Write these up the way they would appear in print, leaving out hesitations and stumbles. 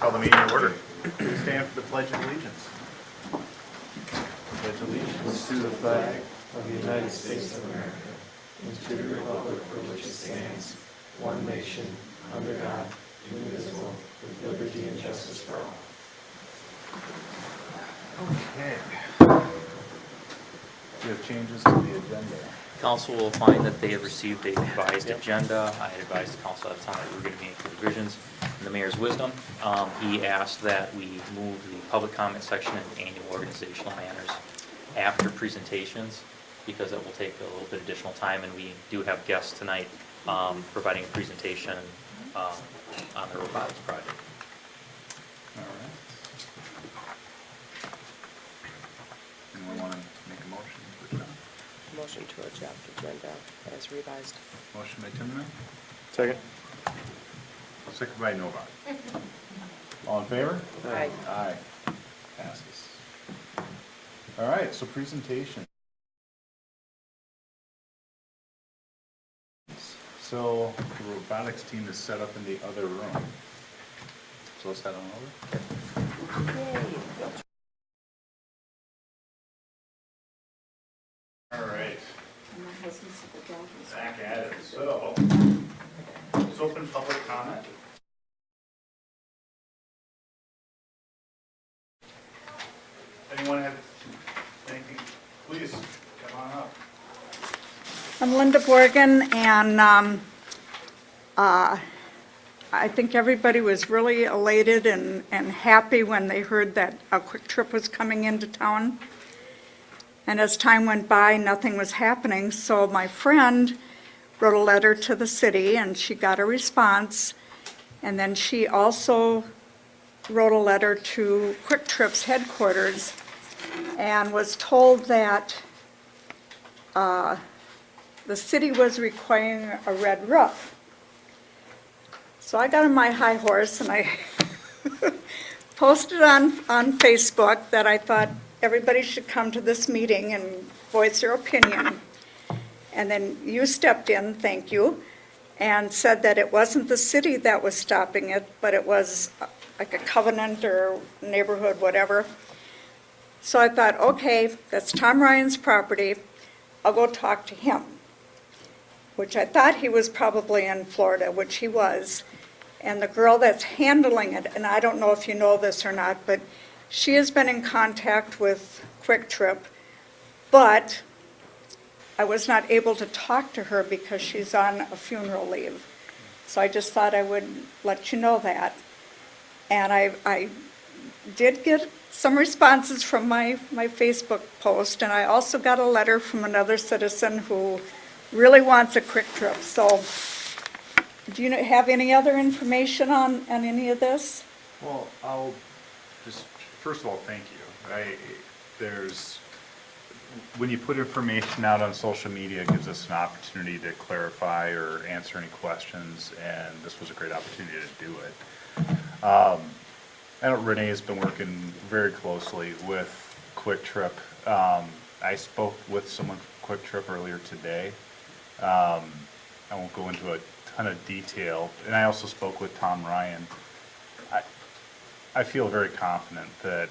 Call the meeting to order. Please stand for the Pledge of Allegiance. Pledge allegiance to the flag of the United States of America and to the republic for which it stands, one nation, under God, indivisible, with liberty and justice for all. Okay. Do you have changes to the agenda? Council will find that they have received a revised agenda. I had advised the council at the time that we were going to be making revisions. In the mayor's wisdom, he asked that we move the public comment section and annual organizational manners after presentations, because it will take a little bit additional time, and we do have guests tonight providing a presentation on the robotics project. All right. Anyone want to make a motion for John? Motion to adopt agenda as revised. Motion by Timmerman, Second. second by Novak. All in favor? Aye. Aye. Passes. All right, so presentation. So the robotics team is set up in the other room. So let's head on over. All right, back at it. So, let's open public comment. Anyone have anything? Please, come on up. I'm Linda Borgen, and I think everybody was really elated and happy when they heard that a Quick Trip was coming into town. And as time went by, nothing was happening, so my friend wrote a letter to the city, and she got a response. And then she also wrote a letter to Quick Trip's headquarters and was told that the city was requiring a red roof. So I got on my high horse and I posted on Facebook that I thought everybody should come to this meeting and voice their opinion. And then you stepped in, thank you, and said that it wasn't the city that was stopping it, but it was like a covenant or neighborhood, whatever. So I thought, okay, that's Tom Ryan's property. I'll go talk to him, which I thought he was probably in Florida, which he was. And the girl that's handling it, and I don't know if you know this or not, but she has been in contact with Quick Trip, but I was not able to talk to her because she's on a funeral leave. So I just thought I would let you know that. And I did get some responses from my Facebook post, and I also got a letter from another citizen who really wants a Quick Trip. So do you have any other information on any of this? Well, I'll just, first of all, thank you. When you put information out on social media, it gives us an opportunity to clarify or answer any questions, and this was a great opportunity to do it. I know Renee has been working very closely with Quick Trip. I spoke with someone from Quick Trip earlier today. I won't go into a ton of detail, and I also spoke with Tom Ryan. I feel very confident that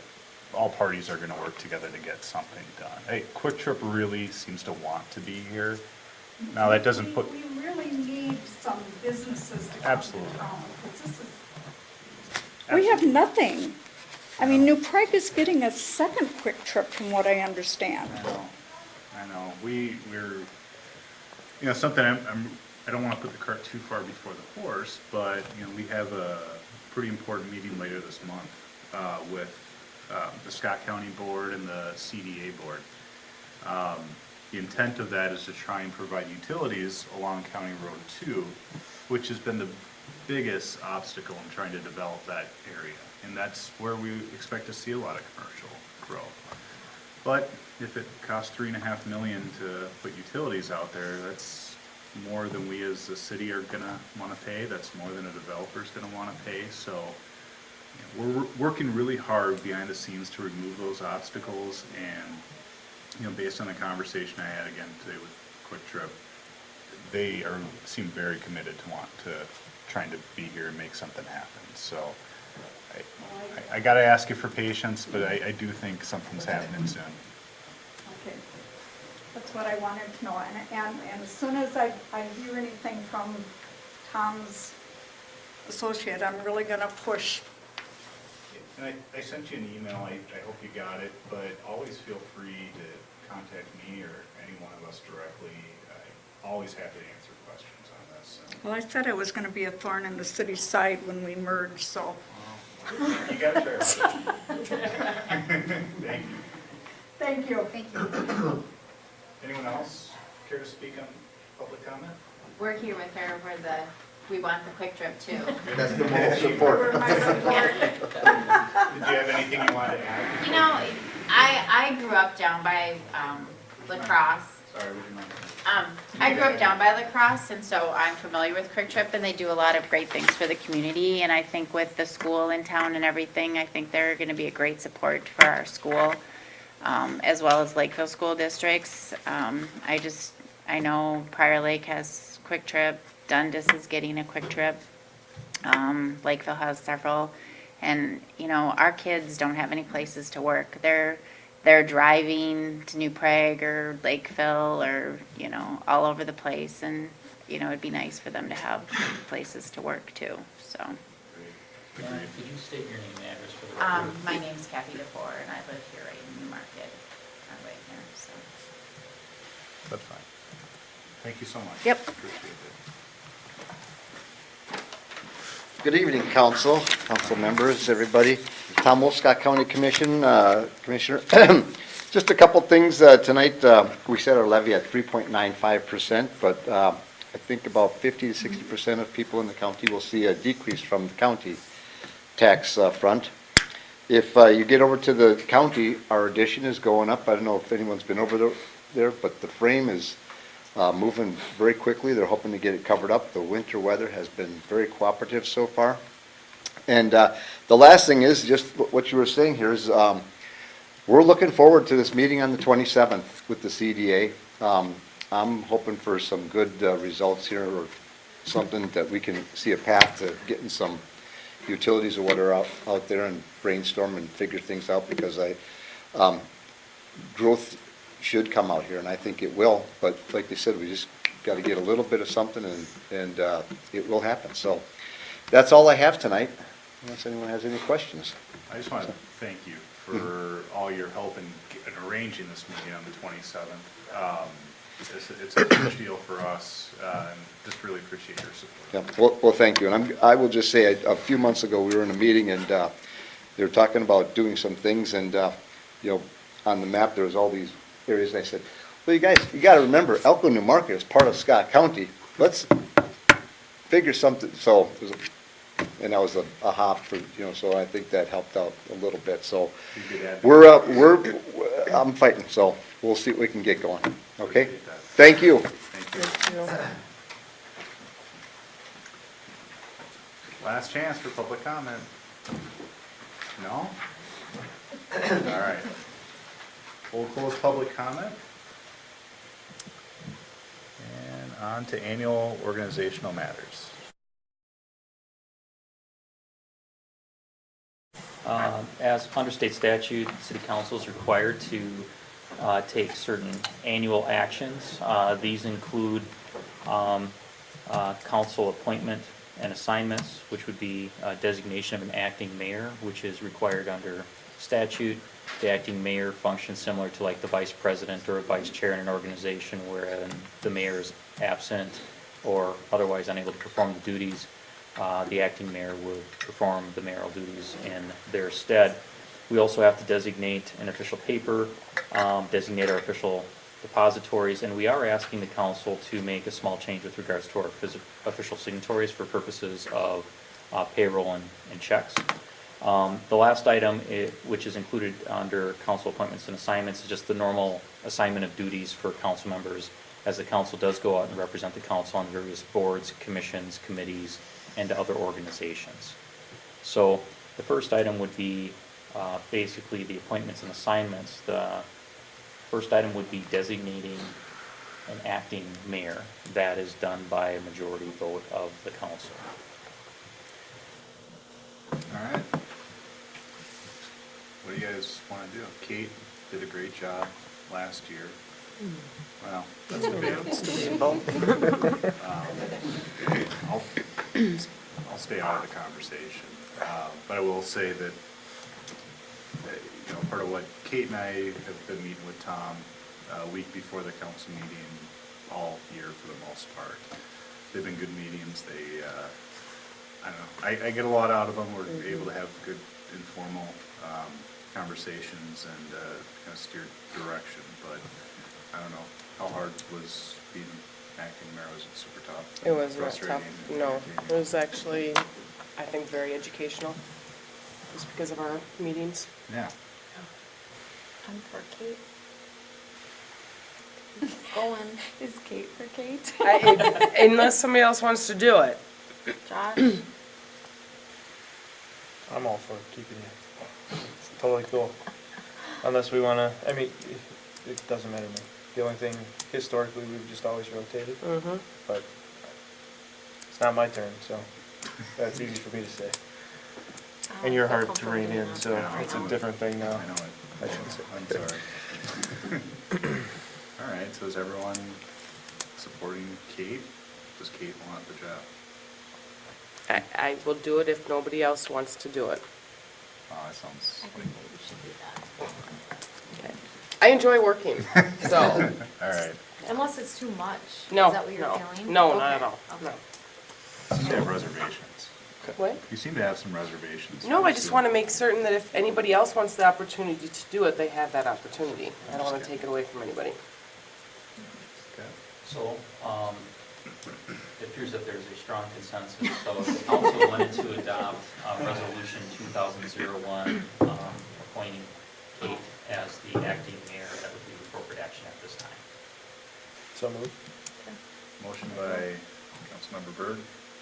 all parties are going to work together to get something done. Hey, Quick Trip really seems to want to be here. Now that doesn't put. We really need some businesses to come Absolutely. to town, because this is. We have nothing. I mean, New Prague is getting a second Quick Trip from what I understand. I know. We're, something I don't want to put the cart too far before the horse, but, we have a pretty important meeting later this month with the Scott County Board and the CDA Board. The intent of that is to try and provide utilities along County Road 2, which has been the biggest obstacle in trying to develop that area. And that's where we expect to see a lot of commercial growth. But if it costs $3.5 million to put utilities out there, that's more than we as a city are gonna wanna pay. That's more than a developer's gonna wanna pay. So we're working really hard behind the scenes to remove those obstacles, and based on the conversation I had again today with Quick Trip, they seem very committed to trying to be here and make something happen. So I gotta ask you for patience, but I do think something's happening soon. Okay, that's what I wanted to know, and as soon as I hear anything from Tom's associate, I'm really gonna push. And I sent you an email, I hope you got it, but always feel free to contact me or any one of us directly. I'm always happy to answer questions on this. Well, I said it was gonna be a thorn in the city's side when we merged, so. You gotta try. Thank you. Thank you. Thank you. Anyone else care to speak on public comment? We're here with her we want the quick trip too. That's the moral support. For my support. Did you have anything you wanted to add? You know, I grew up down by Lacrosse. Sorry, would you mind? I grew up down by Lacrosse, and so I'm familiar with Quick Trip, and they do a lot of great things for the community. And I think with the school in town and everything, I think they're going to be a great support for our school, as well as Lakeville school districts. I know Prior Lake has Quick Trip, Dundas is getting a Quick Trip, Lakeville has several, and you know our kids don't have any places to work. They're driving to New Prague or Lakeville or, you know, all over the place. And, you know, it'd be nice for them to have places to work too, so. Could you state your name and address for the record? My name's Kathy DeFore, and I live here right in Newmarket, right here, so. That's fine. Thank you so much. Yep. Appreciate it. Good evening, council members, everybody. Tom Wolf, Scott County Commissioner. Just a couple things tonight. We set our levy at 3.95%, but I think about 50 to 60% of people in the county will see a decrease from the county tax front. If you get over to the county, our addition is going up. I don't know if anyone's been over there, but the frame is moving very quickly. They're hoping to get it covered up. The winter weather has been very cooperative so far. And the last thing is just what you were saying here is we're looking forward to this meeting on the 27th with the CDA. I'm hoping for some good results here, or something that we can see a path to getting some utilities or what are out there and brainstorm and figure things out, because growth should come out here, and I think it will. But like they said, we just got to get a little bit of something, and it will happen. So that's all I have tonight, unless anyone has any questions. I just want to thank you for all your help in arranging this meeting on the 27th. It's a huge deal for us, and just really appreciate your support. Yeah, well, thank you. And I will just say, a few months ago, we were in a meeting, and they were talking about doing some things, and you know, on the map, there was all these areas, and I said, well, you guys, you got to remember, Elko, Newmarket is part of Scott County. Let's figure something. So, and that was a hop for, you know, so I think that helped out a little bit. So I'm fighting, so we'll see what we can get going. Okay? Thank you. Thank you. Last chance for public comment. No? All right. We'll close public comment. And on to annual organizational matters. As under state statute, city council is required to take certain annual actions. These include council appointment and assignments, which would be designation of an acting mayor, which is required under statute. The acting mayor functions similar to like the vice president or a vice chair in an organization, wherein the mayor is absent or otherwise unable to perform the duties. The acting mayor would perform the mayoral duties in their stead. We also have to designate an official paper, designate our official depositories, and we are asking the council to make a small change with regards to our official signatories for purposes of payroll and checks. The last item, which is included under council appointments and assignments, is just the normal assignment of duties for council members, as the council does go out and represent the council on various boards, commissions, committees, and other organizations. So the first item would be basically the appointments and assignments. The first item would be designating an acting mayor. That is done by a majority vote of the council. All All right. What do you guys want to do? Kate did a great job last year. Well, that's debatable. I'll stay out of the conversation. But I will say that, part of what Kate and I have been meeting with Tom a week before the council meeting all year for the most part. They've been good meetings. They, I don't know, I get a lot out of them. We're able to have good informal conversations and kind of steer direction. But I don't know, how hard was being acting mayor? Was it super tough? It was not Frustrating? tough, no. It was actually, I think, very educational, just because of our meetings. Yeah. I'm for Kate. Going. Is Kate for Kate? Unless somebody else wants to do it. Josh? I'm all for keeping you. It's totally cool. Unless we wanna, I mean, it doesn't matter to me. The only thing, historically, we've just always rotated, Mm-hmm. but it's not my turn, so that's easy for me to say. And you're hard to rein in, so it's a different thing now. I know it. I shouldn't say. I'm sorry. All right, so is everyone supporting Kate? Does Kate want the job? I will do it if nobody else wants to do it. Oh, that sounds I like, think we should do that. Okay. I enjoy working, so, all right. Unless it's too much. no, Is that what you're no, feeling? no, Okay, not at all, okay. no. You seem to have reservations. What? You seem to have some reservations. No, I just want to make certain that if anybody else wants the opportunity to do it, they have that opportunity. I don't want to take it away from anybody. Okay. So, it appears that there's a strong consensus. So the council wanted to adopt Resolution 2001, appointing Kate as the acting mayor. That would be appropriate action at this time. So moved. Motion by Councilmember Byrd,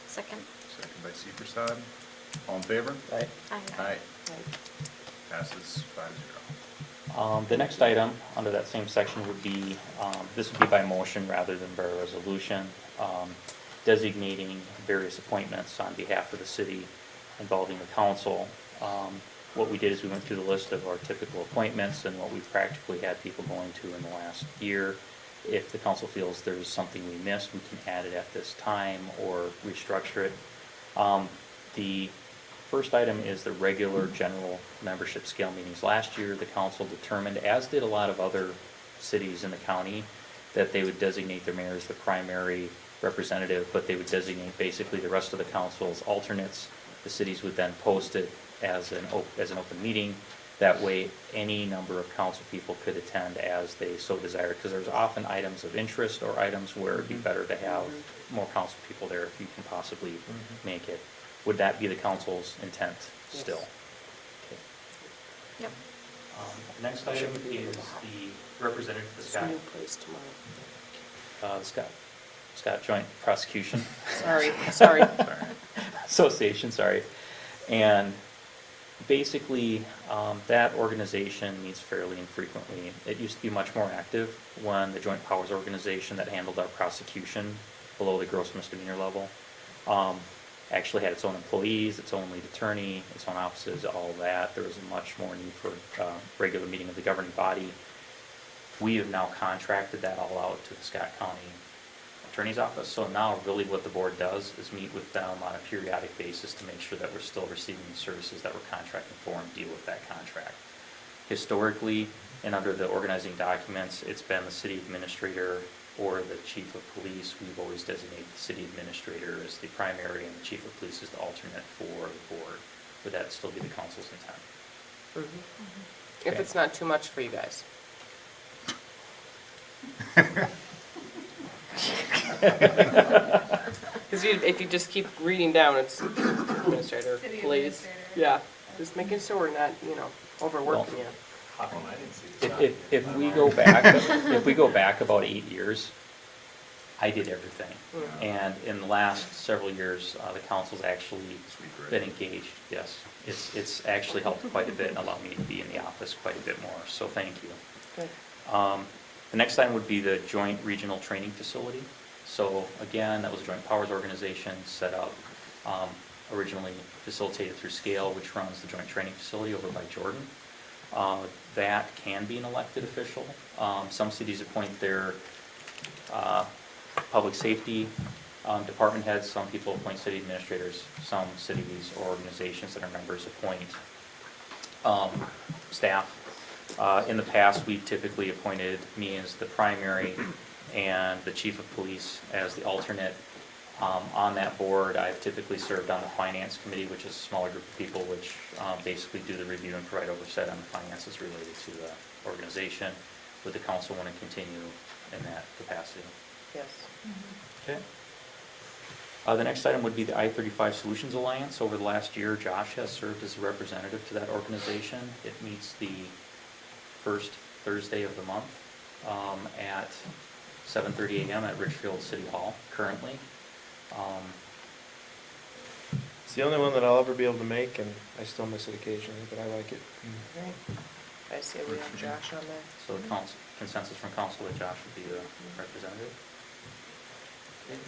Second. second by C. Prasad. All in favor? Aye. Aye. Passes 5-0. The next item under that same section would be, this would be by motion rather than by resolution, designating various appointments on behalf of the city involving the council. What we did is we went through the list of our typical appointments and what we've practically had people going to in the last year. If the council feels there's something we missed, we can add it at this time or restructure it. The first item is the regular general membership scale meetings. Last year, the council determined, as did a lot of other cities in the county, that they would designate their mayor as the primary representative, but they would designate basically the rest of the council as alternates. The cities would then post it as an open meeting. That way, any number of council people could attend as they so desired, because there's often items of interest or items where it'd be better to have more council people there if you can possibly make it. Would that be the council's intent still? Okay. Yep. Next item is the representative to the It's a Scott, new place tomorrow. Scott Joint Prosecution Sorry. Association, sorry. And basically, that organization meets fairly infrequently. It used to be much more active when the Joint Powers Organization that handled our prosecution below the gross misdemeanor level actually had its own employees, its own lead attorney, its own offices, all that. There was much more need for regular meeting of the governing body. We have now contracted that all out to the Scott County Attorney's Office. So now really what the board does is meet with them on a periodic basis to make sure that we're still receiving the services that we're contracting for and deal with that contract. Historically, and under the organizing documents, it's been the city administrator or the chief of police. We've always designated the city administrator as the primary and the chief of police as the alternate for the board. Would that still be the council's intent? If Okay. it's not too much for you guys. Because if you just keep reading down, it's administrator, City police. administrator. Yeah, just making sure we're not, overworking you. If we go back, if we go back about 8 years, I did everything. And in the last several years, the council's actually been engaged, yes. It's actually helped quite a bit and allowed me to be in the office quite a bit more, so thank you. Good. The next item would be the Joint Regional Training Facility. So again, that was a Joint Powers Organization set up. originally facilitated through Scale, which runs the joint training facility over by Jordan. That can be an elected official. Some cities appoint their public safety department heads, some people appoint city administrators, some cities or organizations that are members appoint staff. In the past, we've typically appointed me as the primary and the chief of police as the alternate. On that board, I've typically served on the finance committee, which is a smaller group of people which basically do the review and provide oversight on the finances related to the organization. Would the council want to continue in that capacity? Yes. Okay. The next item would be the I-35 Solutions Alliance. Over the last year, Josh has served as a representative to that organization. It meets the first Thursday of the month at 7:30 a.m. at Richfield City Hall currently. It's the only one that I'll ever be able to make, and I still miss it occasionally, but I like it. Right. I see we have Josh on there. So the consensus from council that Josh would be the representative. Okay.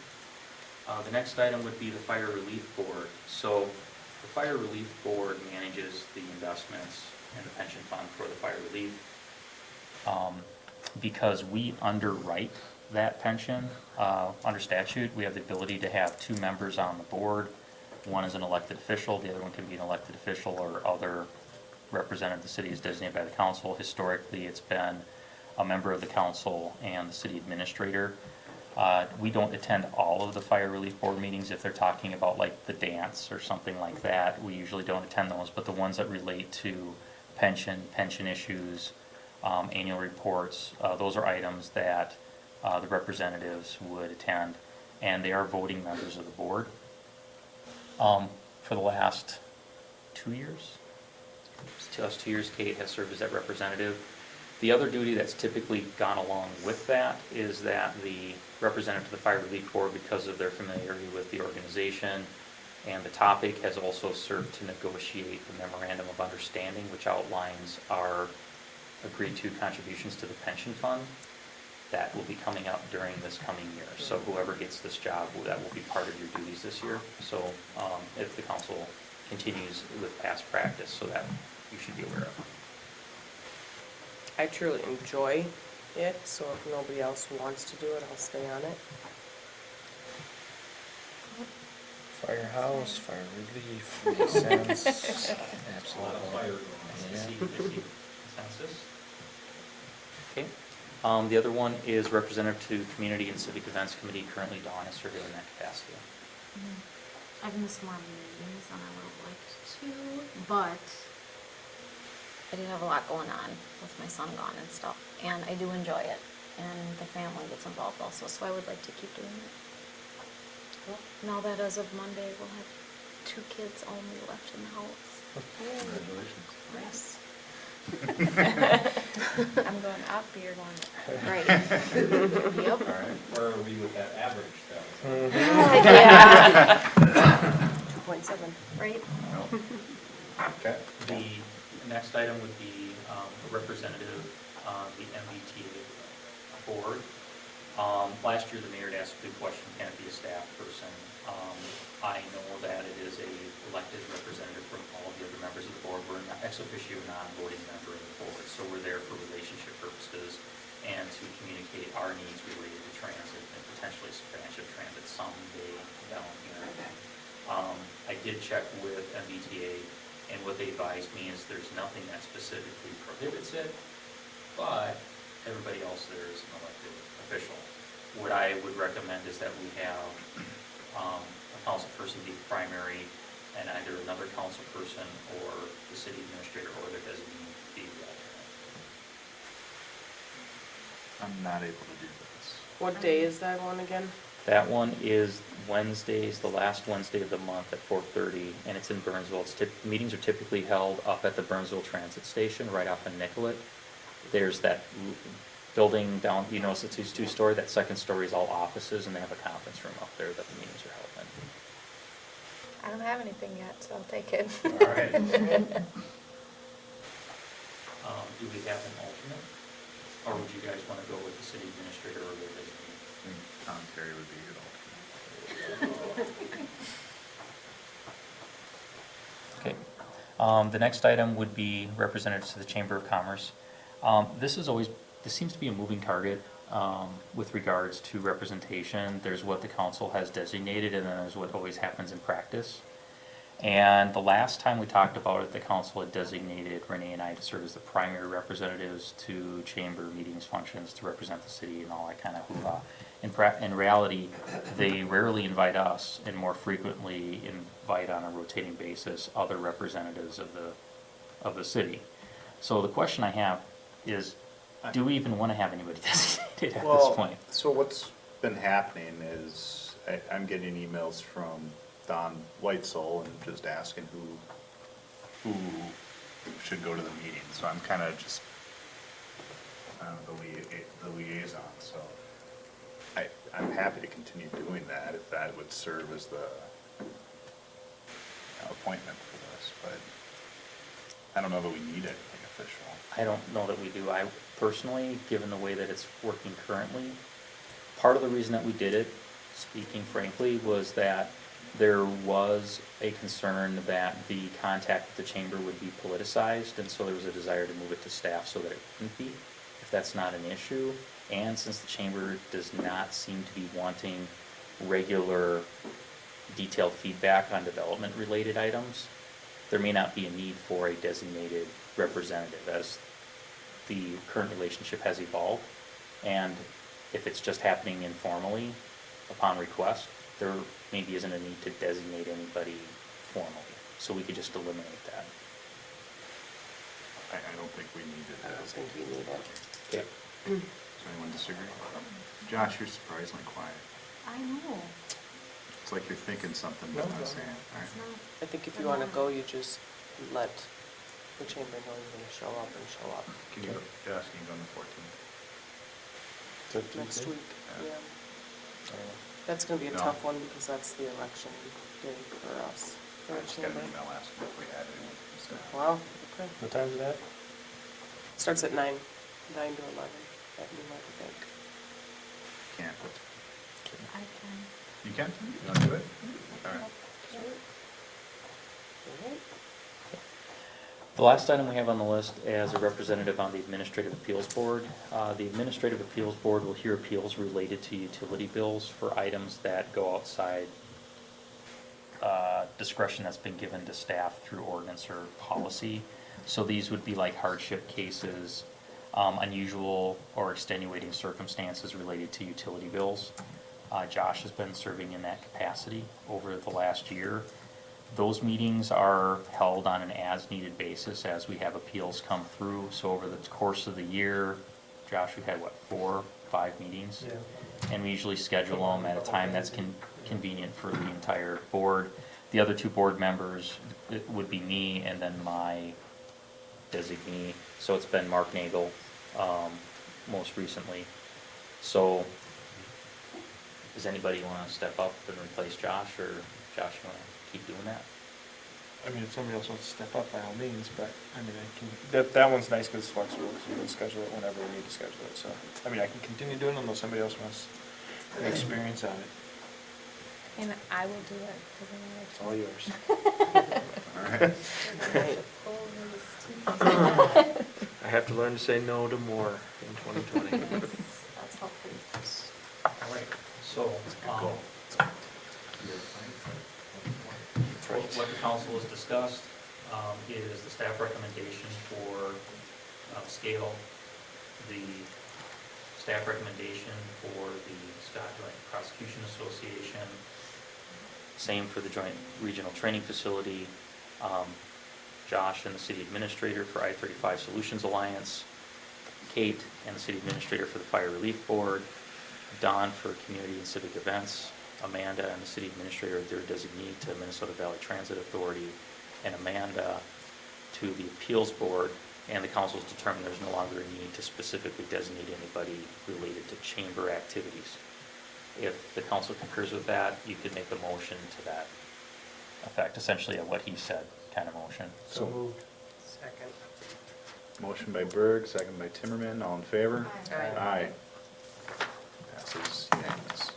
The next item would be the Fire Relief Board. So the Fire Relief Board manages the investments and the pension fund for the fire relief. Because we underwrite that pension, under statute, we have the ability to have 2 members on the board. One is an elected official, the other one can be an elected official or other representative of the city is designated by the council. Historically, it's been a member of the council and the city administrator. We don't attend all of the Fire Relief Board meetings. If they're talking about like the dance or something like that, we usually don't attend those, but the ones that relate to pension issues, annual reports, those are items that the representatives would attend, and they are voting members of the board. For the last 2 years, Kate has served as that representative. The other duty that's typically gone along with that is that the representative to the Fire Relief Board, because of their familiarity with the organization and the topic, has also served to negotiate the memorandum of understanding, which outlines our agreed to contributions to the pension fund. That will be coming up during this coming year. So whoever gets this job, that will be part of your duties this year. So if the council continues with past practice, so that you should be aware of. I truly enjoy it, so if nobody else wants to do it, I'll stay on it. Firehouse, fire relief, makes sense. Absolutely. Consensus? Okay. The other one is representative to Community and Civic Events Committee. Currently, Dawn is serving in that capacity. I've missed more meetings than I would have liked to, but I do have a lot going on with my son gone and stuff, and I do enjoy it, and the family gets involved also, so I would like to keep doing it. Now that as of Monday, we'll have 2 kids only left in the house. Congratulations. Yes. I'm going up, you're going right. Yep. Where are we with that average though? Yeah. 2.7. Right? Okay. The next item would be a representative on the MBTA board. Last year, the mayor had asked a good question, can it be a staff person? I know that it is a elected representative from all of the other members of the board. We're an ex officio non-voting member of the board, so we're there for relationship purposes and to communicate our needs related to transit and potentially expansion of transit someday down here. I did check with MBTA, and what they advised me is there's nothing that specifically prohibits it, but everybody else there is an elected official. What I would recommend is that we have a council person be the primary, and either another council person or the city administrator or their designee be the alternate. I'm not able to do this. What day is that one again? That one is Wednesdays, the last Wednesday of the month at 4:30, and it's in Burnsville. Meetings are typically held up at the Burnsville Transit Station, right off of Nicollet. There's that building down, you notice it's 2-story, that second story is all offices, and they have a conference room up there that the meetings are held in. I don't have anything yet, so I'll take it. All right. Do we have an alternate? Or would you guys want to go with the city administrator or their designee? I think Tom Terry would be a good alternate. The next item would be representatives to the Chamber of Commerce. This seems to be a moving target with regards to representation. There's what the council has designated, and then there's what always happens in practice. And the last time we talked about it, the council had designated Renee and I to serve as the primary representatives to chamber meetings, functions, to represent the city and all that kind of hoopla. In reality, they rarely invite us and more frequently invite on a rotating basis other representatives of the city. So the question I have is, do we even want to have anybody designated at this point? So what's been happening is I'm getting emails from Don Whitesell and just asking who should go to the meeting. So I'm kind of just, I don't know, the liaison. So I'm happy to continue doing that if that would serve as the appointment for this, but I don't know that we need anything official. I don't know that we do. I personally, given the way that it's working currently, part of the reason that we did it, speaking frankly, was that there was a concern that the contact with the chamber would be politicized, and so there was a desire to move it to staff so that it wouldn't be, if that's not an issue. And since the chamber does not seem to be wanting regular detailed feedback on development-related items, there may not be a need for a designated representative as the current relationship has evolved. And if it's just happening informally upon request, there maybe isn't a need to designate anybody formally. So we could just eliminate that. I don't think we need it. I don't think you need it. Okay. Does anyone disagree? Josh, you're surprisingly quiet. I know. It's like you're thinking something but not saying it. All It's right. not. I think if you want to go, you just let the chamber know you're going to show up and show up Can you go, Josh, can you go on the 14th? next week. Yeah. Yeah. That's going to be a No. tough one because that's the election day for us, for I the just got chamber. an email asking if we had anyone from staff. Wow, okay. What time's that? Starts at 9 to 11 at Newmarket Bank. Can't. I can. You can? You want to do it? All right. Alright. The last item we have on the list as a representative on the Administrative Appeals Board. The Administrative Appeals Board will hear appeals related to utility bills for items that go outside discretion that's been given to staff through ordinance or policy. So these would be like hardship cases, unusual or extenuating circumstances related to utility bills. Josh has been serving in that capacity over the last year. Those meetings are held on an as-needed basis as we have appeals come through. So over the course of the year, Josh, we've had, what, 4, 5 meetings? Yeah. And we usually schedule them at a time that's convenient for the entire board. The other 2 board members, it would be me and then my designee. So it's been Mark Nagel most recently. So does anybody want to step up and replace Josh, or Josh, you want to keep doing that? I mean, if somebody else wants to step up, by all means, but, I mean, I can, that one's nice because it's flexible, because we can schedule it whenever we need to schedule it, so. I mean, I can continue doing it unless somebody else wants an experience on it. And I will do it because I know It's all yours. All right. I have to learn to say no to more in 2020. That's helpful. All right, so, what the council has discussed is the staff recommendation for scale, the staff recommendation for the Scott Joint Prosecution Association, same for the Joint Regional Training Facility, Josh and the City Administrator for I-35 Solutions Alliance, Kate and the City Administrator for the Fire Relief Board, Don for Community and Civic Events, Amanda and the City Administrator, their designee to Minnesota Valley Transit Authority, and Amanda to the Appeals Board. And the council's determined there's no longer a need to specifically designate anybody related to chamber activities. If the council concurs with that, you could make a motion to that effect, essentially a what he said kind of motion. So moved. Second. Motion by Berg, second by Timmerman, all in favor? Aye. Aye. Passes unanimous.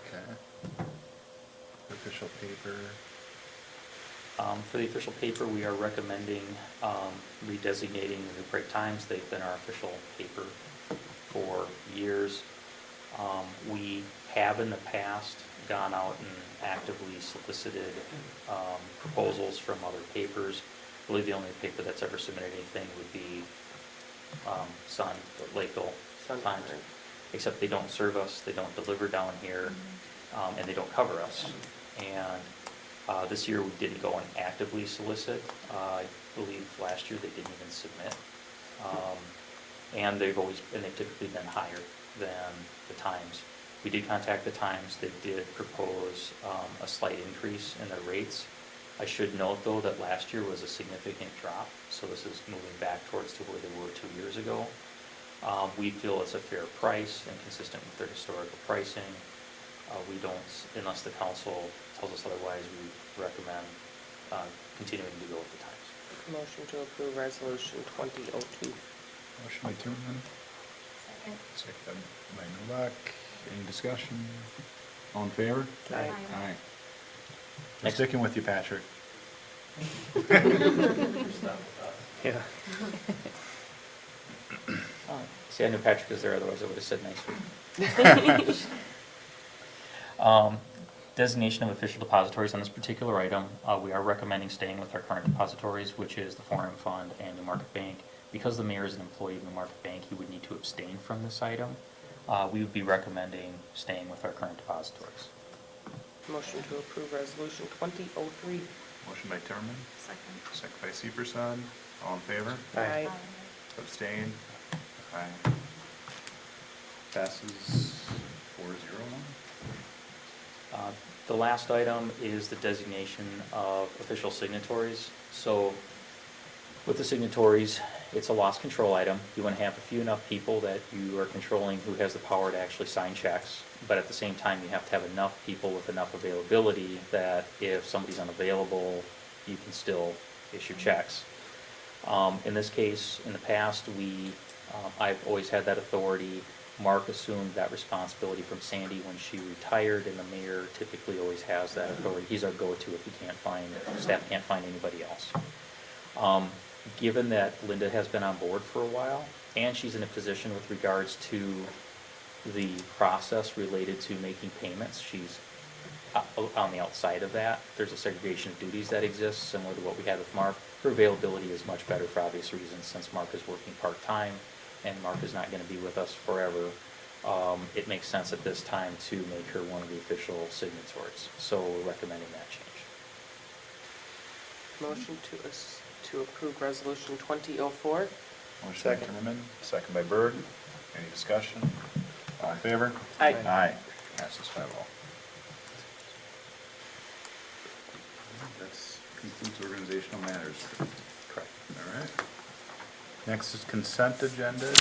Okay. For the official paper, we are recommending redesignating the New Prague Times. They've been our official paper for years. We have in the past gone out and actively solicited proposals from other papers. I believe the only paper that's ever submitted anything would be Sun, Lakeville Sun Times. Times. Except they don't serve us, they don't deliver down here, and they don't cover us. And this year we didn't go and actively solicit. I believe last year they didn't even submit. And they've typically been higher than the Times. We did contact the Times. They did propose a slight increase in their rates. I should note, though, that last year was a significant drop, so this is moving back towards to where they were 2 years ago. We feel it's a fair price and consistent with their historical pricing. We don't, unless the council tells us otherwise, we recommend continuing to go with the Times. Motion to approve resolution 2002. Motion by Tillman, second by Novak. Any discussion? All in favor? Aye. Aye. I'm Next. sticking with you, Patrick. Yeah. See, I knew Patrick was there, otherwise I would have said next week. Designation of official depositories on this particular item, we are recommending staying with our current depositories, which is the Foreign Fund and New Market Bank. Because the mayor is an employee of New Market Bank, he would need to abstain from this item. We would be recommending staying with our current depositories. Motion to approve resolution 2003. Motion by Tillman, Second. second by Severson. All in favor? Aye. Abstain? Aye. Passes 4-0. The last item is the designation of official signatories. So with the signatories, it's a loss control item. You want to have a few enough people that you are controlling who has the power to actually sign checks. But at the same time, you have to have enough people with enough availability that if somebody's unavailable, you can still issue checks. In this case, in the past, I've always had that authority. Mark assumed that responsibility from Sandy when she retired, and the mayor typically always has that authority. He's our go-to if staff can't find anybody else. Given that Linda has been on board for a while, and she's in a position with regards to the process related to making payments, she's on the outside of that. There's a segregation of duties that exists, similar to what we had with Mark. Her availability is much better for obvious reasons, since Mark is working part-time, and Mark is not going to be with us forever. It makes sense at this time to make her one of the official signatories. So we're recommending that change. Motion to approve resolution 2004. Motion by Second. Tillman, second by Byrd. Any discussion? All in favor? Aye. Aye. Passes 5-0. That concludes organizational matters. Correct. All right. Next is consent agenda.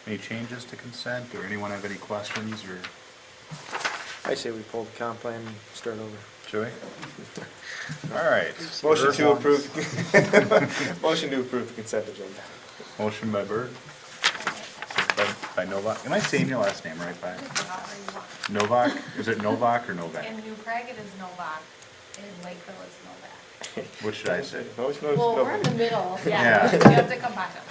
Any changes to consent, or anyone have any questions, or I say we pull the comp plan and start over. should we? All right. Motion to Byrd approve, motion to approve the consent agenda. Motion by Byrd. By Novak. Am I saying your last name right, by? Novak? Is it Novak or Novak? In New Prague, it is Novak. In Lakeville, it's Novak. What should I say? Motion Well, to we're in the middle. Yeah. You have to come back up.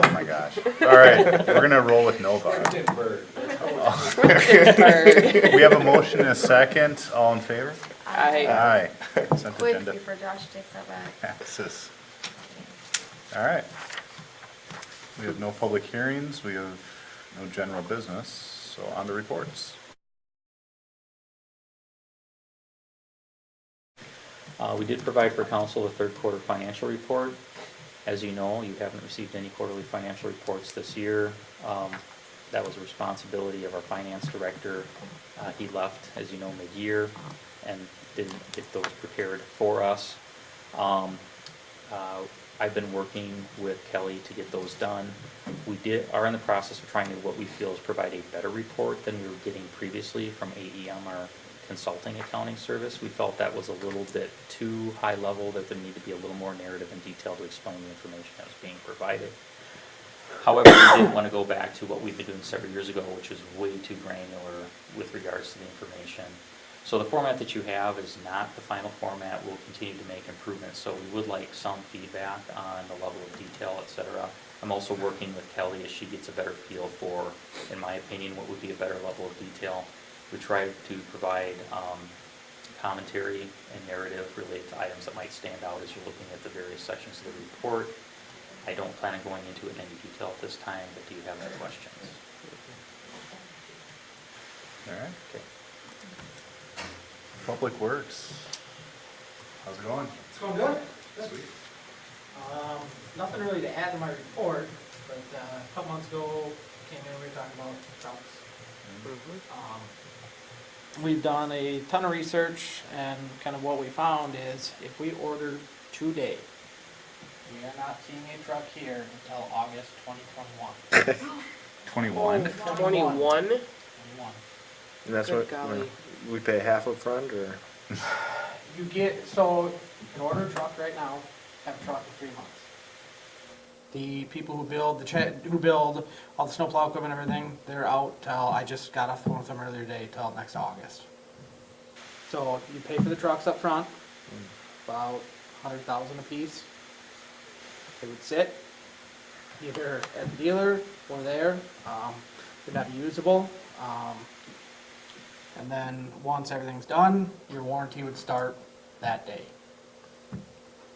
Oh my gosh. All right, we're gonna roll with Novak. Bird. We have a motion and a second. All in favor? Aye. Aye. Consent Quick agenda before Josh takes that back. passes. All right. We have no public hearings. We have no general business. So on to reports. We did provide for council a third quarter financial report. As you know, you haven't received any quarterly financial reports this year. That was a responsibility of our finance director. He left, as you know, mid-year and didn't get those prepared for us. I've been working with Kelly to get those done. We are in the process of trying to, what we feel is provide a better report than we were getting previously from AEM, our consulting accounting service. We felt that was a little bit too high level, that there needed to be a little more narrative and detail to explain the information that was being provided. However, we didn't want to go back to what we've been doing several years ago, which was way too granular with regards to the information. So the format that you have is not the final format. We'll continue to make improvements, so we would like some feedback on the level of detail, et cetera. I'm also working with Kelly as she gets a better feel for, in my opinion, what would be a better level of detail. We try to provide commentary and narrative related to items that might stand out as you're looking at the various sections of the report. I don't plan on going into it in any detail at this time, but do you have any questions? All right. Okay. Public Works. How's it going? It's going good. Sweet. Nothing really to add to my report, but a couple months ago, came in, we were talking about trucks. We've done a ton of research, and kind of what we found is if we order today, we are not seeing a truck here until August 2021. 21. 21? 21. And that's Good what, golly. we pay half up front, or? You get, so you can order a truck right now, have a truck in 3 months. The people who build who build all the snowplow equipment and everything, they're out till, I just got off the phone with them earlier today, till next August. So you pay for the trucks up front, about 100,000 a piece. They would sit either at the dealer or there. They'd not be usable. And then once everything's done, your warranty would start that day.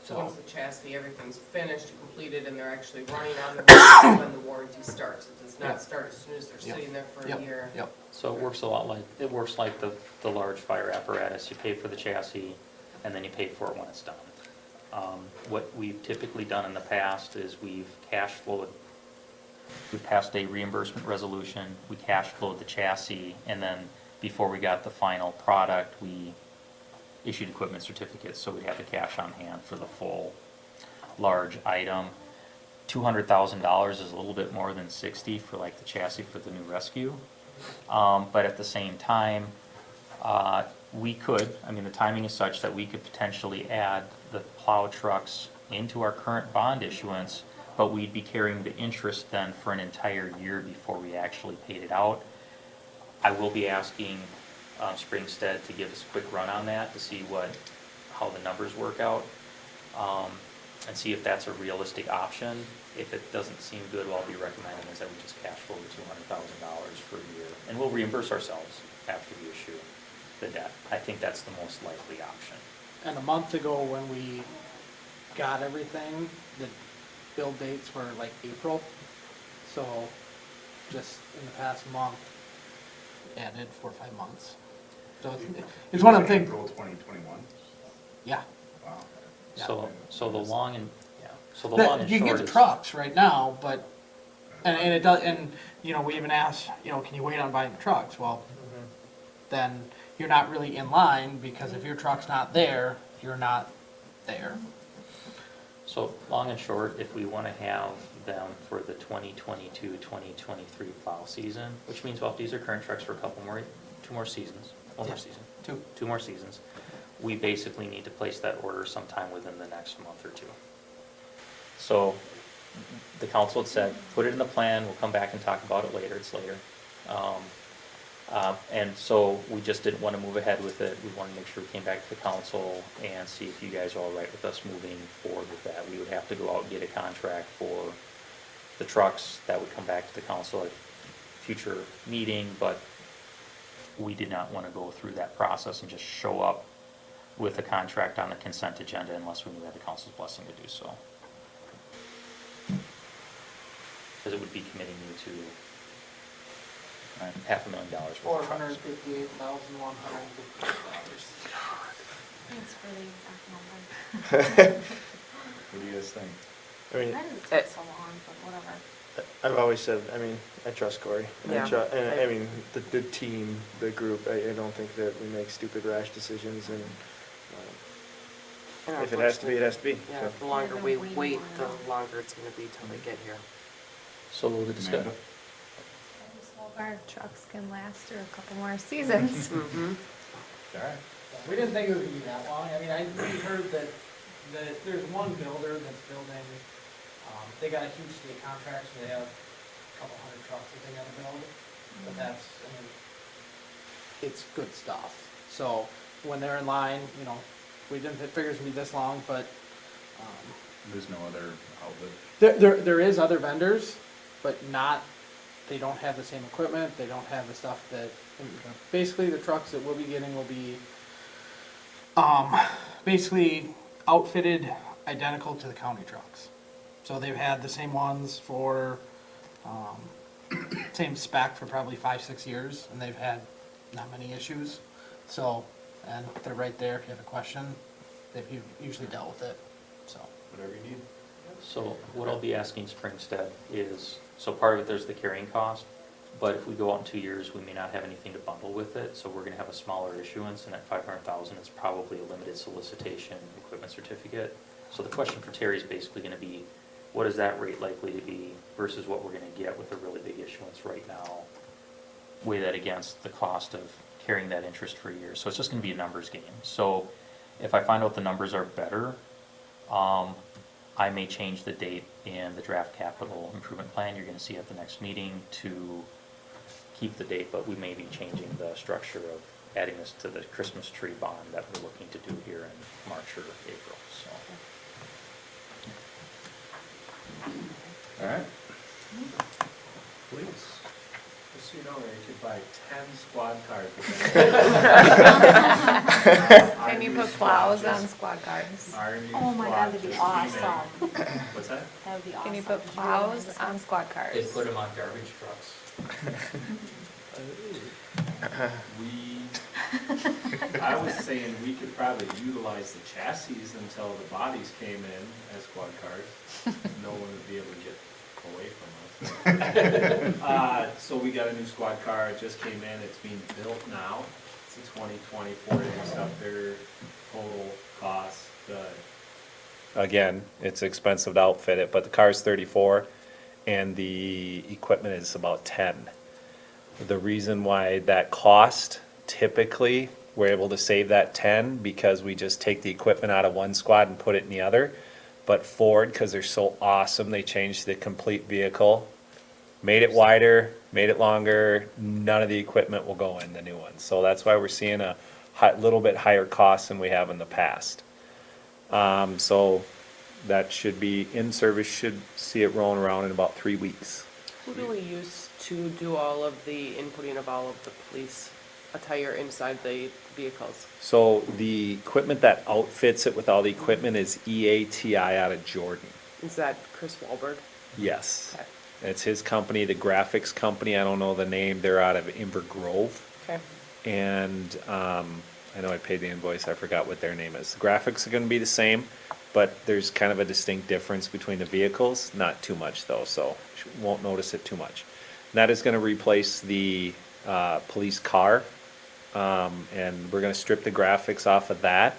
So once the chassis, everything's finished, completed, and they're actually running on the road, that's when the warranty starts. It does Yep. not start as soon as they're Yep. sitting there for a Yep, year. yep. So it works a lot like, it works like the large fire apparatus. You pay for the chassis, and then you pay for it when it's done. What we've typically done in the past is we've cash flowed, we passed a reimbursement resolution, we cash flowed the chassis, and then before we got the final product, we issued equipment certificates, so we'd have the cash on hand for the full large item. $200,000 is a little bit more than 60 for like the chassis for the new rescue. But at the same time, we could, I mean, the timing is such that we could potentially add the plow trucks into our current bond issuance, but we'd be carrying the interest then for an entire year before we actually paid it out. I will be asking Springstead to give us a quick run on that to see how the numbers work out, and see if that's a realistic option. If it doesn't seem good, what I'll be recommending is that we just cash flow the $200,000 for a year, and we'll reimburse ourselves after we issue the debt. I think that's the most likely option. And a month ago, when we got everything, the build dates were like April. So just in the past month, added 4 or 5 months. So it's one of the things, April 2021. yeah. Wow. So the long and, yeah, so the long and You can short get is. the trucks right now, but, and it does, and, you know, we even asked, you know, can you wait on buying the trucks? Well, then you're not really in line, because if your truck's not there, you're not there. So long and short, if we want to have them for the 2022-2023 plow season, which means we'll have to use our current trucks for two more seasons, one more season, two more seasons, we basically need to place that order sometime within the next month or two. So the council had said, put it in the plan, we'll come back and talk about it later, it's later. And so we just didn't want to move ahead with it. We wanted to make sure we came back to the council and see if you guys are all right with us moving forward with that. We would have to go out and get a contract for the trucks. That would come back to the council at a future meeting, but we did not want to go through that process and just show up with a contract on the consent agenda unless we knew we had the council's blessing to do so. Because it would be committing you to $500,000 worth of trucks. $458,150. Thanks for the exact number. What do you guys think? I mean, That is take so long, but whatever. I've always said, I mean, I trust Corey. Yeah. And I mean, the team, the group, I don't think that we make stupid rash decisions, and if it has to be, it has to be. Yeah, So. the longer Yeah, we then we wait, wanna the know. longer it's gonna be till they get here. So the discussion. Amanda? I just hope our trucks can last through a couple more seasons. Mm-hmm. All right. We didn't think it would be that long. I mean, we heard that there's one builder that's building They got a huge state contract, so they have a couple hundred trucks that they gotta build, but that's, I mean, it's good stuff. So when they're in line, you know, we didn't figure it would be this long, but, There's no other outlet. there is other vendors, but not, they don't have the same equipment, they don't have the stuff that, basically the trucks that we'll be getting will be, basically outfitted identical to the county trucks. So they've had the same ones for, same spec for probably 5-6 years, and they've had not many issues. So, and they're right there if you have a question, they've usually dealt with it, so. Whatever you need. So what I'll be asking Springstead is, so part of it, there's the carrying cost, but if we go out in 2 years, we may not have anything to bundle with it, so we're gonna have a smaller issuance, and at 500,000, it's probably a limited solicitation equipment certificate. So the question for Terry is basically gonna be, what is that rate likely to be versus what we're gonna get with a really big issuance right now? Weigh that against the cost of carrying that interest for a year, so it's just gonna be a numbers game. So if I find out the numbers are better, I may change the date in the draft capital improvement plan you're gonna see at the next meeting to keep the date, but we may be changing the structure of adding this to the Christmas tree bond that we're looking to do here in March or April, so. All right. Please. Just so you know, you could buy 10 squad cars with Can you put plows on squad cars? Oh my God, that'd be awesome. What's that? That would be awesome. Can you put plows on squad cars? They put them on garbage trucks. I was saying we could probably utilize the chassis until the bodies came in as squad cars. No one would be able to get away from us. So we got a new squad car, it just came in, it's being built now. It's a 2020 Ford Interceptor, total cost, Again, it's expensive to outfit it, but the car's 34 and the equipment is about 10. The reason why that cost, typically, we're able to save that 10 because we just take the equipment out of one squad and put it in the other. But Ford, because they're so awesome, they changed the complete vehicle, made it wider, made it longer, none of the equipment will go in the new one. So that's why we're seeing a little bit higher cost than we have in the past. So that should be in service, should see it rolling around in about 3 weeks. Who do we use to do all of the inputting of all of the police attire inside the vehicles? So the equipment that outfits it with all the equipment is EATI out of Jordan. Is that Chris Wahlberg? Yes. Okay. It's his company, the graphics company, I don't know the name, they're out of Inver Grove. Okay. And I know I paid the invoice, I forgot what their name is. The graphics are gonna be the same, but there's kind of a distinct difference between the vehicles, not too much though, so you won't notice it too much. That is gonna replace the police car, and we're gonna strip the graphics off of that.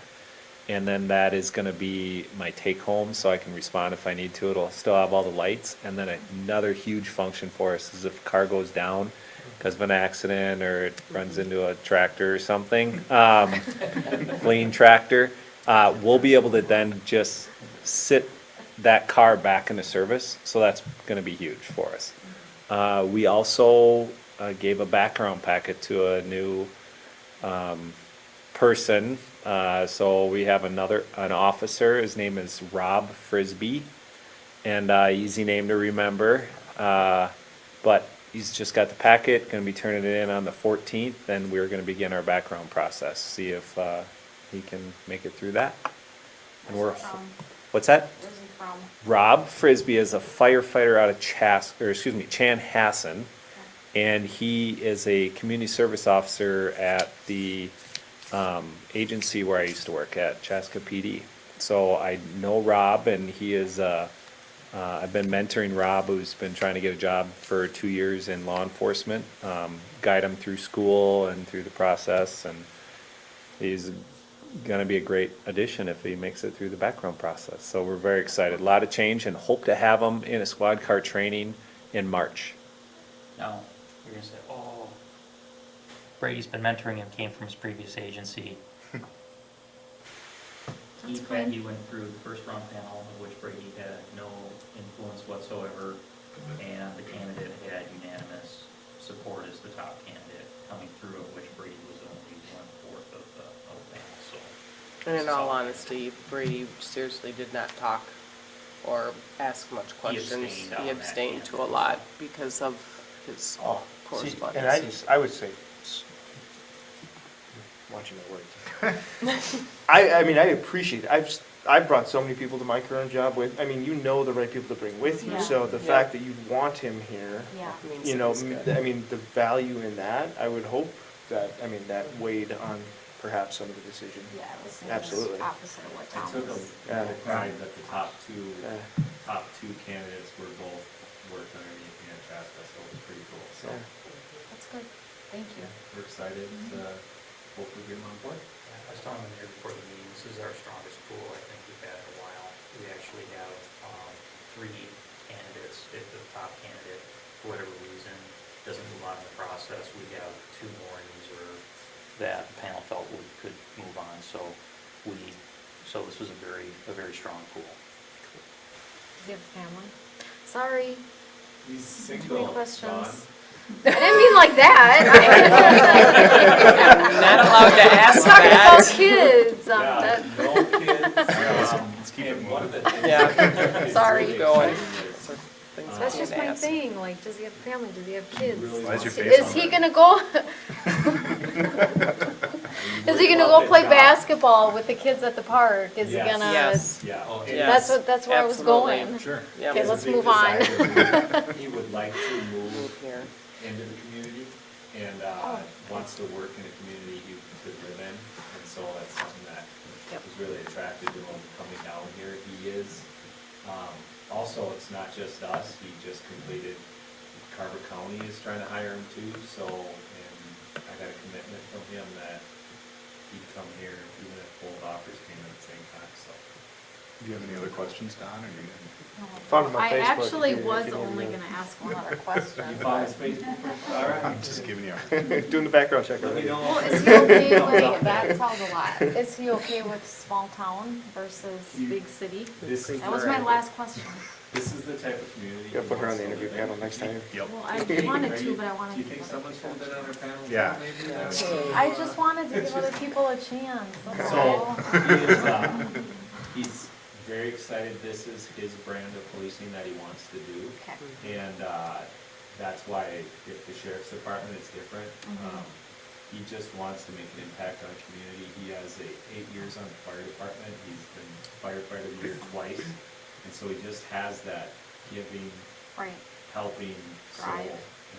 And then that is gonna be my take home, so I can respond if I need to. It'll still have all the lights. And then another huge function for us is if a car goes down because of an accident or it runs into a tractor or something, fleeing tractor, we'll be able to then just sit that car back into service. So that's gonna be huge for us. We also gave a background packet to a new person. So we have an officer, his name is Rob Frisbee, and easy name to remember. But he's just got the packet, gonna be turning it in on the 14th, and we're gonna begin our background process, see if he can make it through that. And what's that? Where's he from? Rob Frisbee is a firefighter out of Chanhassen, and he is a community service officer at the agency where I used to work at, Chaska PD. So I know Rob, and he is, I've been mentoring Rob, who's been trying to get a job for 2 years in law enforcement, guide him through school and through the process, and he's gonna be a great addition if he makes it through the background process. So we're very excited, a lot of change, and hope to have him in a squad car training in March. Now, you're gonna say, oh, Brady's been mentoring him, came from his previous agency. He, That's fine. he went through the first round panel, of which Brady had no influence whatsoever, and the candidate had unanimous support as the top candidate coming through, of which Brady was only 1/4 of the panel, so. And in all honesty, Brady seriously did not talk or ask much questions. abstained on He that abstained to a candidate. lot because of his Oh, see, correspondence. and I would say, watching my words. I mean, I appreciate it. I've brought so many people to my current job with, I mean, you know the right people to bring with you, Yeah. so the Yeah. fact that you want him here, Yeah. Means you know, it was good. I mean, the value in that, I would hope that, I mean, that weighed on perhaps some of the decision. Yeah, I was Absolutely. thinking opposite of what I Tom took was. Yeah. a pride that the top two Yeah. candidates were both worked underneath me at Chaska, so it was pretty cool. So, Yeah. That's good. Thank you. yeah, we're excited to hopefully get them on board. I was telling them here before the meeting, this is our strongest pool I think we've had in a while. We actually have 3 candidates. If the top candidate, for whatever reason, doesn't move on in the process, we have 2 more in reserve that the panel felt we could move on. So this was a very strong pool. Does he have a family? Sorry, He's too many single, questions. I didn't mean like that. Not allowed to ask Talking that. about kids. Yeah, no kids. Let's keep it And one of the moving. things. Yeah. that's Sorry. really Going. exciting is, Things That's we just can't my ask. thing, like, does he have a family, does he have kids? really Why is your wants to- face Is on he that? gonna go, You is he would gonna love go play that job. basketball with the kids at the park? Is he Yes. gonna? Yes. Yeah. Oh, and Yes. That's where I was Absolutely. going. Sure. Yep. Okay, his let's big move on. desire, He would like to move Move here. into the community and Oh. wants to work in a community he could live in. And so that's something that Yep. was really attracted to him coming down here. He is, also, it's not just us, he just completed, Carver County is trying to hire him too, so, and I got a commitment from him that he'd come here even if both offers came at the same time, so. Do you have any other questions, Don, or you? Found him on I Facebook actually if you was need only to- gonna ask one other question. You found his Facebook profile? All right. I'm just giving you a. Doing the background check Let me already. know. Well, is he okay Wait, with, that tells a lot. Is he okay with small town versus You- big city? This is That was the- my last question. This is the type of community. Gotta he put her on wants the to interview live in. panel next time. Yep. Well, I Are wanted you- to, but I wanted to. Do you think someone should have been on our panel? Yeah. Maybe? I just wanted to give other people a chance, that's So, all. he is, he's very excited, this is his brand of policing that he wants to do. Okay. And, that's why if the sheriff's department is different, he just wants to make an impact on the community. He has 8 years on the fire department, he's been firefighter of the year twice. And so he just has that giving, Right, helping soul. Drive.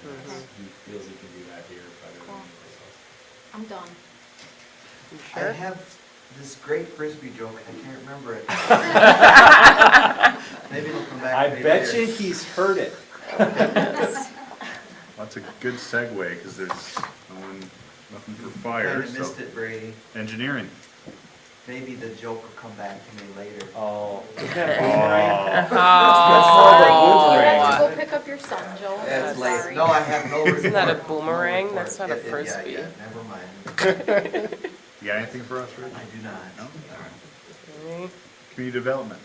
And that's- he feels he can do that here better than Cool. anyplace else. I'm done. You I sure? have this great frisbee joke, I can't remember it. Maybe it'll come back I to me bet later. you he's heard it. That's a good segue, because there's nothing for fire, Kinda missed so. it, Brady. Engineering. Maybe the joke will come back to me later. Oh. Oh, Sorry, Oh. you have to go pick up your son, Joe. That's I'm late. sorry. No, I have no report. Isn't that a No boomerang? report. That's not a Yeah, yeah, frisbee. yeah, never mind. you got anything for us, Rich? I do not. No? Really? Community development.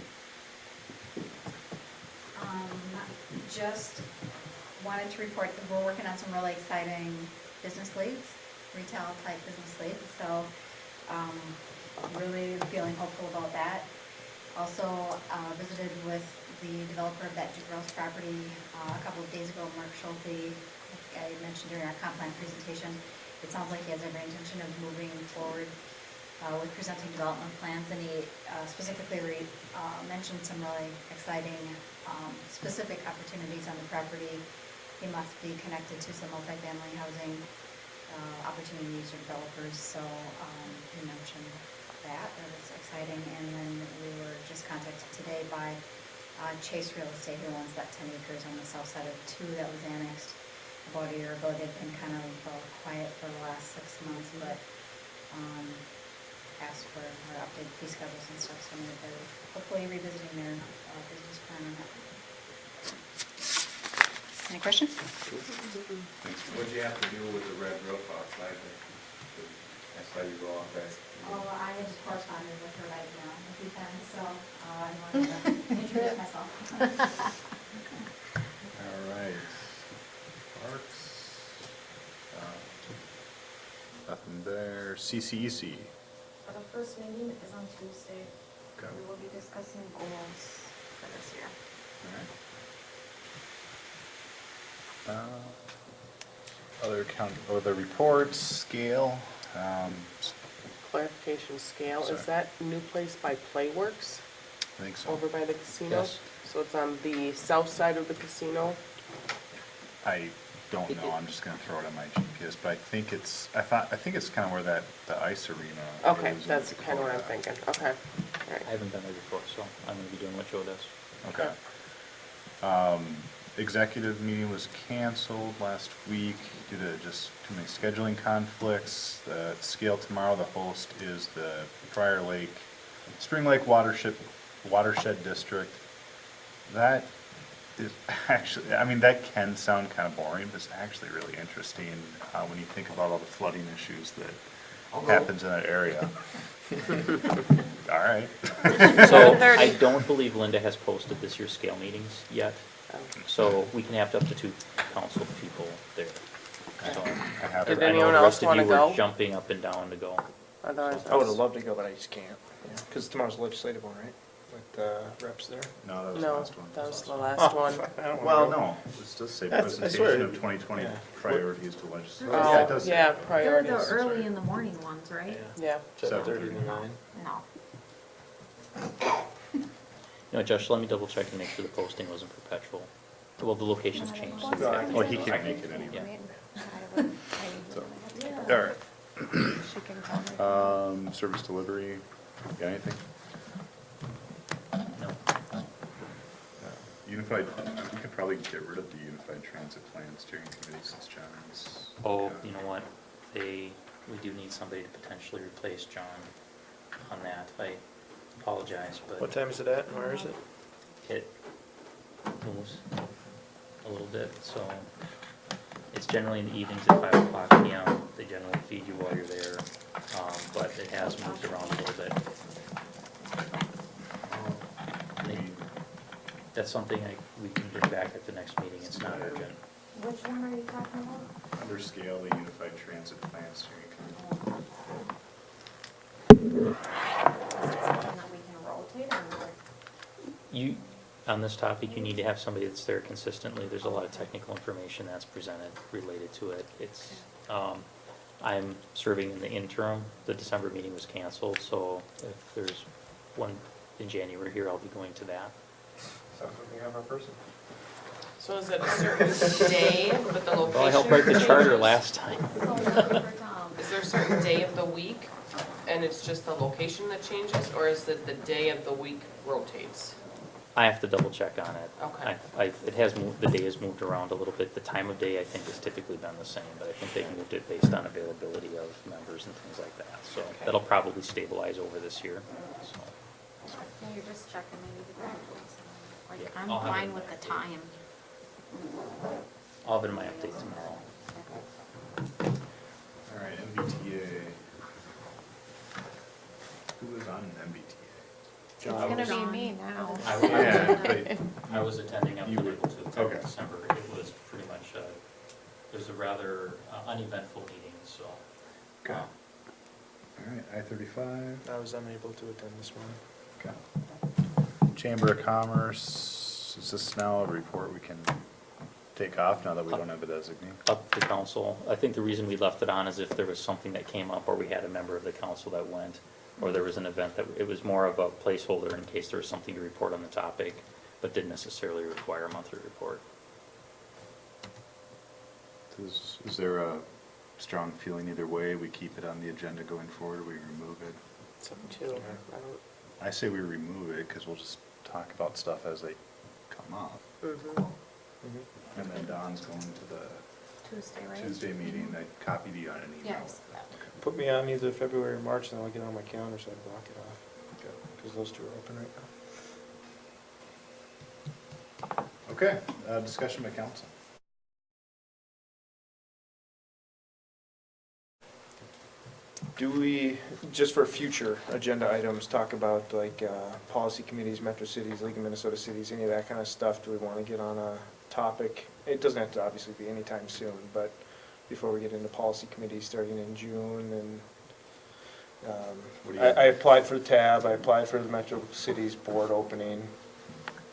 Just wanted to report that we're working on some really exciting business leads, retail type business leads, so really feeling hopeful about that. Also visited with the developer of that Grouse property a couple of days ago, Mark Schulte. I mentioned during our comp plan presentation, it sounds like he has every intention of moving forward with presenting development plans, and he specifically mentioned some really exciting specific opportunities on the property. He must be connected to some multifamily housing opportunities or developers, so he mentioned that was exciting. And then we were just contacted today by Chase Real Estate, who owns that 10 acres on the south side of 2 that was annexed about a year ago. They've been kind of quiet for the last 6 months, but asked for our updated fee schedules and stuff, so they're hopefully revisiting their business plan on that. Any questions? What'd you have to do with the red roof outside there? I saw you go off that. Oh, I had just corresponded with her right now. If then, so I wanted to introduce myself. All right. Parks. Nothing there. CCEC. The first meeting is on Tuesday. Okay. We will be discussing goals for this year. All right. Other reports, scale. Clarification scale, Sorry. is that new place by Playworks I think so. over by the casino? Yes. So it's on the south side of the casino? I don't know. I'm just gonna throw it on my GPS, but I think it's kind of where the ice arena Okay, is in that's kind of what I'm Dakota. thinking, okay. All I right. haven't been there before, so I'm gonna be doing what Joe does. Okay. Executive meeting was canceled last week due to just too many scheduling conflicts. The scale tomorrow, the host is the Spring Lake Watershed District. That is actually, I mean, that can sound kind of boring, but it's actually really interesting when you think about all the flooding issues that happens in that area. All right. So 7:30. I don't believe Linda has posted this year's scale meetings yet, so we can have up to 2 council people there. So I have Did it. I know anyone the else rest of wanna you were go? jumping up and down to go. Otherwise, I would have loved to go, but I just can't, because tomorrow's the legislative one, right? With the reps there. No, that was the No, last one. that was the Oh, last one. fuck, I don't wanna Well, go. no, it does say That's- I presentation swear. of 2020 Yeah. priorities to legislation. Oh, Yeah, it does say yeah, that. They're priorities. the That's early right. in the morning ones, right? Yeah. 7:30 to 9. No. You know, Josh, let me double check and make sure the posting wasn't perpetual. Well, the location's changed. So we have to- Well, he can't make it anyway. Yeah. So, Yeah. all right. She can call me. Service delivery, got anything? No. Unified, we could probably get rid of the Unified Transit Plan Steering Committee since John's. Oh, you know what? We do need somebody to potentially replace John on that. I apologize, but. What time is it at and where is it? It moves a little bit, so it's generally in the evenings at 5 o'clock PM. They generally feed you while you're there, but it has moved around a little bit. That's something we can bring back at the next meeting. It's not urgent. Which one are you talking about? Under scale, the Unified Transit Plan Steering Committee. Something that we can rotate or? On this topic, you need to have somebody that's there consistently. There's a lot of technical information that's presented related to it. I'm serving in the interim. The December meeting was canceled, so if there's one in January here, I'll be going to that. Sounds like we have our person. So is it a certain day with the location? Well, I helped write the charter changes? last time. Is there a certain day of the week and it's just the location that changes, or is it the day of the week rotates? I have to double check on it. Okay. It has moved, the day has moved around a little bit. The time of day, I think, has typically been the same, but I think they've moved it based on availability of members and things like that. So Okay. that'll probably stabilize over this year, so. Yeah, you're just checking maybe the graduates. Like, Yeah, I'm I'll have it fine in with my the update. time. I'll have it in my update tomorrow. All right, MBTA. Who is on MBTA? It's gonna be me now. I was attending, I was You were- able to attend okay. in December. It was pretty much, it was a rather uneventful meeting, so. Okay. All right, I-35. I was unable to attend this morning. Okay. Chamber of Commerce, is this now a report we can take off now that we don't have a designee? Up to council. I think the reason we left it on is if there was something that came up or we had a member of the council that went, or there was an event that, it was more of a placeholder in case there was something to report on the topic, but didn't necessarily require a monthly report. Is there a strong feeling either way? We keep it on the agenda going forward, or we remove it? It's up to, I don't, I say we remove it, because we'll just talk about stuff as they come up. And then Don's going to the Tuesday, right? Tuesday meeting. I copied you on an email. Yes. Put me on either February or March, and then I'll get it on my calendar so I block it off. Because those two are open right now. Okay, discussion by council. Do we, just for future agenda items, talk about like policy committees, metro cities, League of Minnesota Cities, any of that kind of stuff? Do we want to get on a topic? It doesn't have to obviously be anytime soon, but before we get into policy committees starting in June and What do you- I applied for the TAB, I applied for the Metro Cities board opening,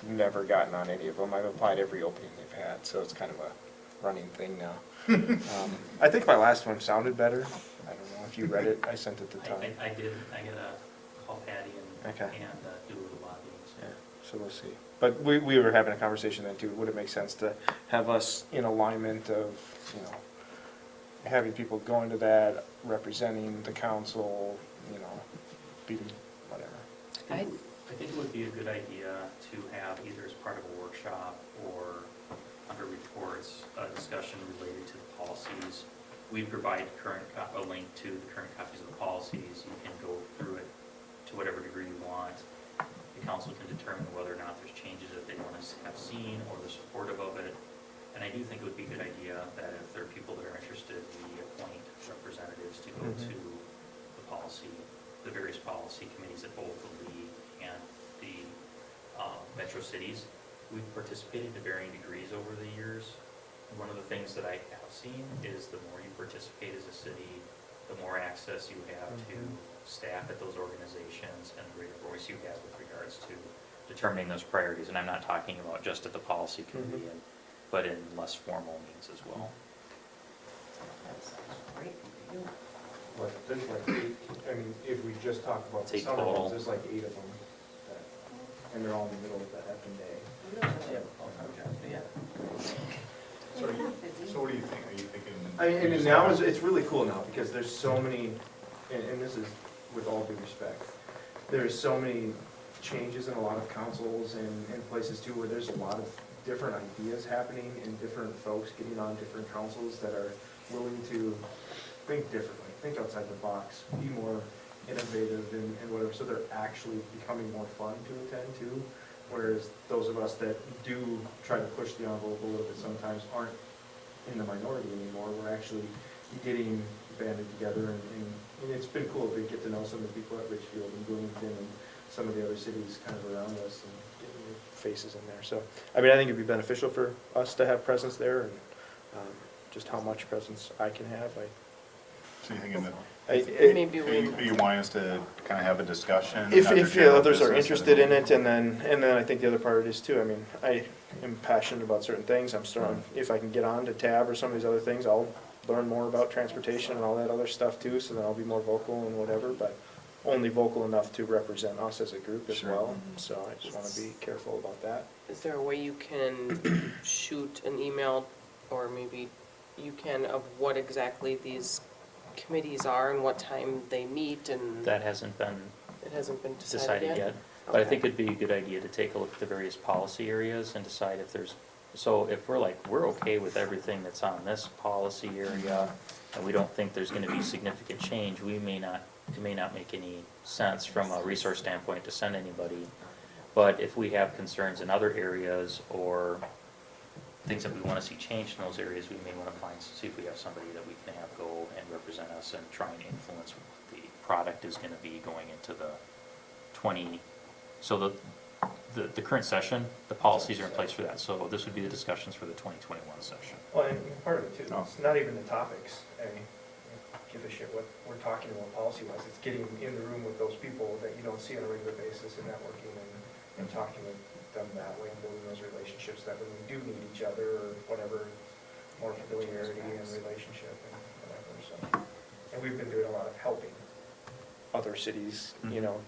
never gotten on any of them. I've applied every opening they've had, so it's kind of a running thing now. I think my last one sounded better. I don't know if you read it, I sent it to Tom. I did, I gotta call Patty and, Okay. do a little lobbying, so. Yeah, so we'll see. But we were having a conversation then too, would it make sense to have us in alignment of, you know, having people going to that, representing the council, you know, being, whatever. I think it would be a good idea to have either as part of a workshop or under reports, a discussion related to the policies. We provide a link to the current copies of the policies. You can go through it to whatever degree you want. The council can determine whether or not there's changes that they want to have seen or they're supportive of it. And I do think it would be a good idea that if there are people that are interested, we appoint representatives to go to the policy, the various policy committees at both the league and the metro cities. We've participated to varying degrees over the years. One of the things that I have seen is the more you participate as a city, the more access you have to staff at those organizations and the greater voice you have with regards to determining those priorities. And I'm not talking about just at the policy committee, but in less formal means as well. But there's like 8, I mean, if we just talk about the It's 8 summer total. ones, there's like 8 of them. And they're all in the middle of that effing day. So what do you think? Are you thinking? I mean, now it's really cool now because there's so many, and this is with all due respect, there's so many changes in a lot of councils and places too, where there's a lot of different ideas happening and different folks getting on different councils that are willing to think differently, think outside the box, be more innovative and whatever, so they're actually becoming more fun to attend to. Whereas those of us that do try to push the envelope a little bit sometimes aren't in the minority anymore. We're actually getting banded together and it's been cool to get to know some of the people at Richfield and Bloomington and some of the other cities kind of around us and getting new faces in there. So, I mean, I think it'd be beneficial for us to have presence there and just how much presence I can have. So you thinking that, Maybe we. are you wanting us to kind of have a discussion? If under the general others are business interested in then- it, and then I think the other part is too, I mean, I am passionate about certain things, I'm starting, if I can get on to TAB or some of these other things, I'll learn more about transportation and all that other stuff too, so then I'll be more vocal and whatever, but only vocal enough to represent us as a group as Sure. well, so I just wanna be careful about that. Is there a way you can shoot an email, or maybe you can, of what exactly these committees are and what time they meet and? That hasn't been It hasn't been decided yet. But I think it'd be a good idea to take a look at the various policy areas and decide if there's, so if we're like, we're okay with everything that's on this policy area, and we don't think there's gonna be significant change, it may not make any sense from a resource standpoint to send anybody. But if we have concerns in other areas or things that we wanna see changed in those areas, we may wanna see if we have somebody that we can have go and represent us and try and influence what the product is gonna be going into the so the current session, the policies are in place for that, so this would be the discussions for the 2021 session. Well, and part of it too, it's not even the topics, I mean, give a shit what we're talking about policy-wise, it's getting in the room with those people that you don't see on a regular basis and networking and talking with them that way and building those relationships that when we do meet each other or whatever, more familiarity and relationship and whatever, so. And we've been doing a lot of helping other cities, you know,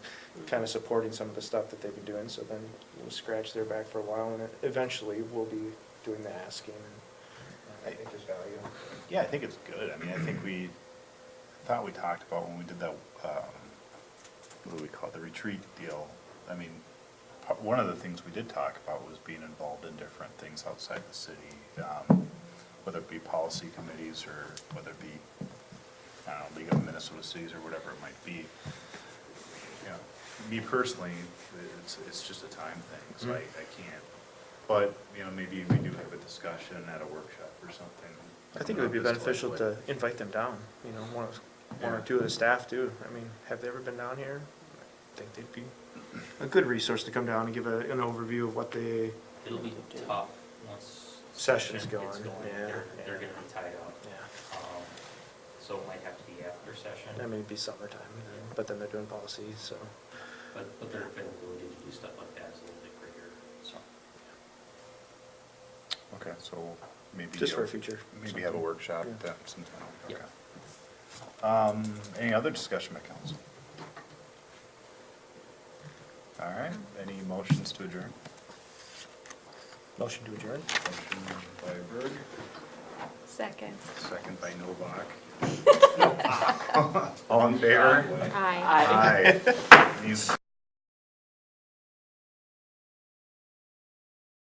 kind of supporting some of the stuff that they've been doing, so then we'll scratch their back for a while and eventually we'll be doing the asking. I think there's value. Yeah, I think it's good. I mean, I think we talked about when we did that, what do we call it, the retreat deal. I mean, one of the things we did talk about was being involved in different things outside the city, whether it be policy committees or whether it be, I don't know, League of Minnesota Cities or whatever it might be. You know, me personally, it's just a time thing, so I can't. But, you know, maybe we do have a discussion at a workshop or something. I think it would be Just beneficial like to invite them down, you know, one or two of the staff too. I mean, have they ever been down here? I think they'd be a good resource to come down and give an overview of what they, It'll be tough once. Session's session gets going, yeah, They're yeah. gonna be tied up. yeah, So it might have to be after session, I mean, it'd be summertime, but then they're doing policies, so. but their availability to do stuff like that is a little bit greater, so. Okay, so maybe. Just for a future. Maybe have a something. workshop Yeah. that sometime, Yeah. okay. Any other discussion by council? All right, any motions to adjourn? Motion to adjourn? Motion by Berg, Second. second by Novak. All in favor? Aye. Aye. These